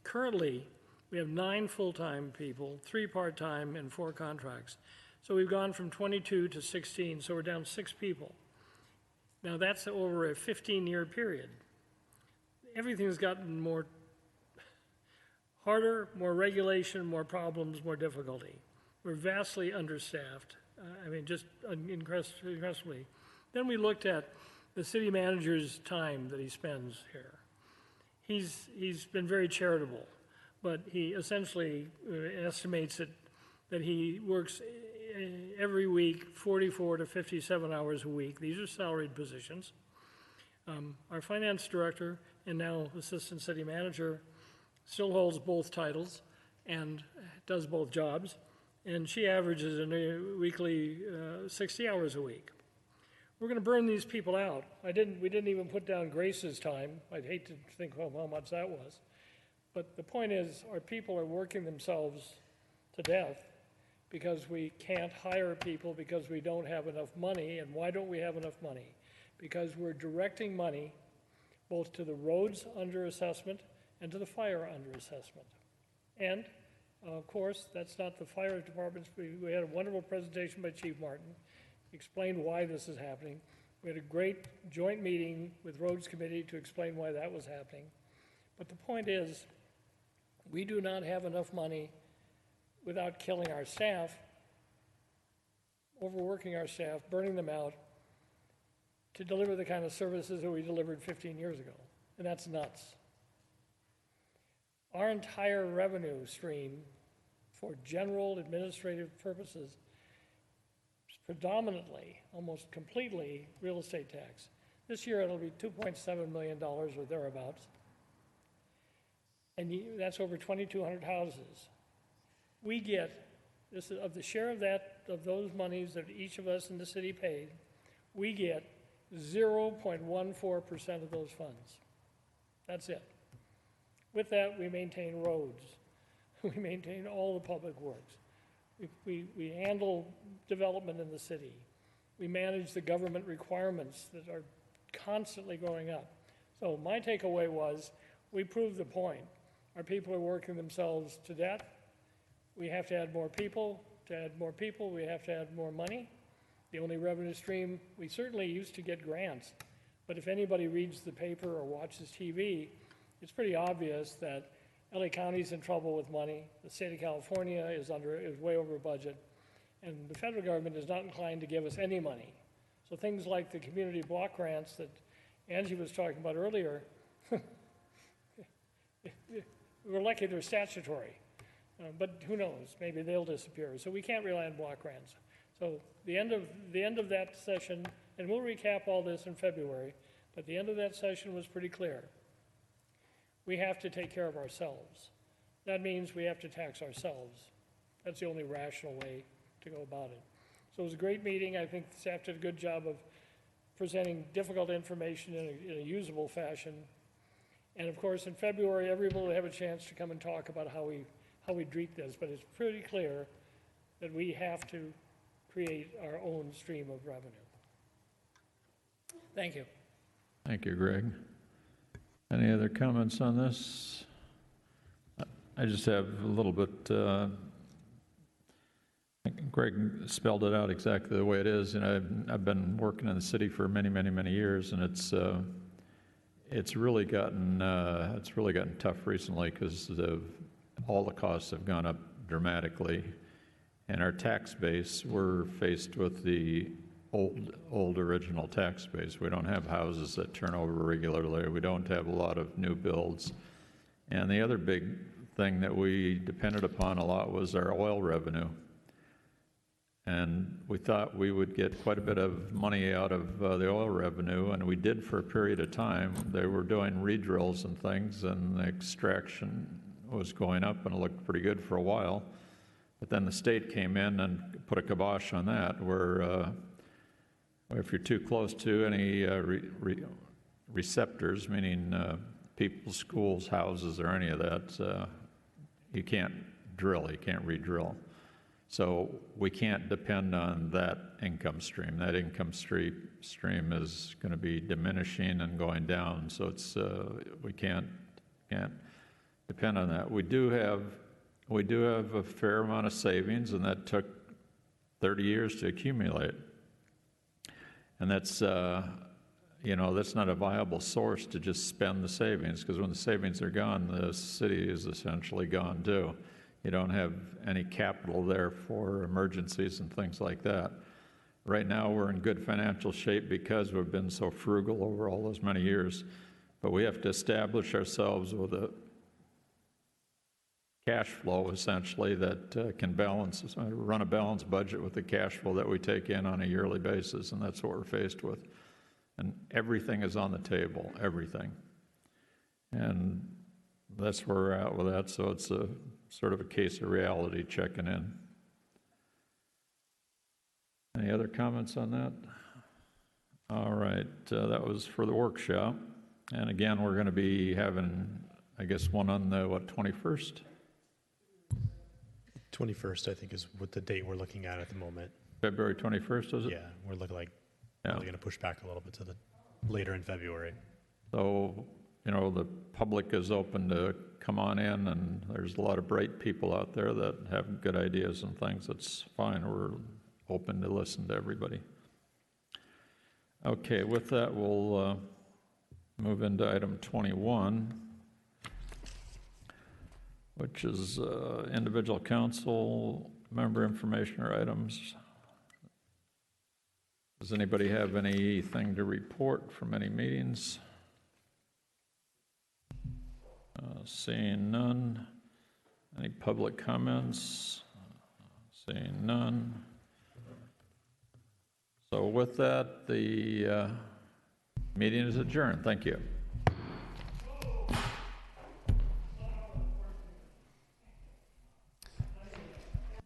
Currently, we have 9 full-time people, 3 part-time, and 4 contracts. So we've gone from 22 to 16, so we're down 6 people. Now that's over a 15-year period. Everything's gotten more harder, more regulation, more problems, more difficulty. We're vastly understaffed. Just incredibly. Then we looked at the city manager's time that he spends here. He's been very charitable, but he essentially estimates that he works every week 44 to 57 hours a week. These are salaried positions. Our finance director and now assistant city manager still holds both titles and does both jobs, and she averages a weekly 60 hours a week. We're going to burn these people out. We didn't even put down Grace's time. I'd hate to think of how much that was. But the point is, our people are working themselves to death because we can't hire people because we don't have enough money. And why don't we have enough money? Because we're directing money both to the roads under assessment and to the fire under assessment. And, of course, that's not the fire department's. We had a wonderful presentation by Chief Martin, explained why this is happening. We had a great joint meeting with Roads Committee to explain why that was happening. But the point is, we do not have enough money without killing our staff, overworking our staff, burning them out, to deliver the kind of services that we delivered 15 years ago, and that's nuts. Our entire revenue stream for general administrative purposes is predominantly, almost completely, real estate tax. This year it'll be $2.7 million or thereabouts, and that's over 2,200 houses. We get, this is, of the share of that, of those monies that each of us in the city paid, we get 0.14% of those funds. That's it. With that, we maintain roads. We maintain all the public works. We handle development in the city. We manage the government requirements that are constantly going up. So my takeaway was, we proved the point. Our people are working themselves to death. We have to add more people. To add more people, we have to add more money. The only revenue stream, we certainly used to get grants, but if anybody reads the paper or watches TV, it's pretty obvious that LA County's in trouble with money. The state of California is way over budget, and the federal government is not inclined to give us any money. So things like the community block grants that Angie was talking about earlier, we're lucky they're statutory, but who knows? Maybe they'll disappear. So we can't rely on block grants. So the end of that session, and we'll recap all this in February, but the end of that session was pretty clear. We have to take care of ourselves. That means we have to tax ourselves. That's the only rational way to go about it. So it was a great meeting. I think staff did a good job of presenting difficult information in a usable fashion. And of course, in February, everyone will have a chance to come and talk about how we treat this. But it's pretty clear that we have to create our own stream of revenue. Thank you. Thank you, Greg. Any other comments on this? I just have a little bit, Greg spelled it out exactly the way it is. You know, I've been working in the city for many, many, many years, and it's really gotten tough recently because all the costs have gone up dramatically. And our tax base, we're faced with the old original tax base. We don't have houses that turn over regularly. We don't have a lot of new builds. And the other big thing that we depended upon a lot was our oil revenue. And we thought we would get quite a bit of money out of the oil revenue, and we did for a period of time. They were doing redrills and things, and the extraction was going up, and it looked pretty good for a while. But then the state came in and put a kibosh on that, where if you're too close to any receptors, meaning people's schools, houses, or any of that, you can't drill, you can't re-drill. So we can't depend on that income stream. That income stream is going to be diminishing and going down, so it's we can't depend on that. We do have a fair amount of savings, and that took 30 years to accumulate. And that's that's not a viable source to just spend the savings, because when the savings are gone, the city is essentially gone too. You don't have any capital there for emergencies and things like that. Right now, we're in good financial shape because we've been so frugal over all those many years, but we have to establish ourselves with a cash flow, essentially, that can run a balanced budget with the cash flow that we take in on a yearly basis, and that's what we're faced with. And everything is on the table, everything. And that's where we're at with that, so it's a sort of a case of reality checking in. Any other comments on that? All right, that was for the workshop. And again, we're going to be having, I guess, one on the, 21st? 21st, I think, is what the date we're looking at the moment. February 21st, is it? Yeah, we're looking like we're going to push back a little bit to the later in February. So, the public is open to come on in, and there's a lot of bright people out there that have good ideas and things. That's fine. We're open to listen to everybody. Okay, with that, we'll move into item 21, which is individual council member information or items. Does anybody have anything to report from any meetings? Seeing none. Any public comments? Seeing none. So with that, the meeting is adjourned. Thank you.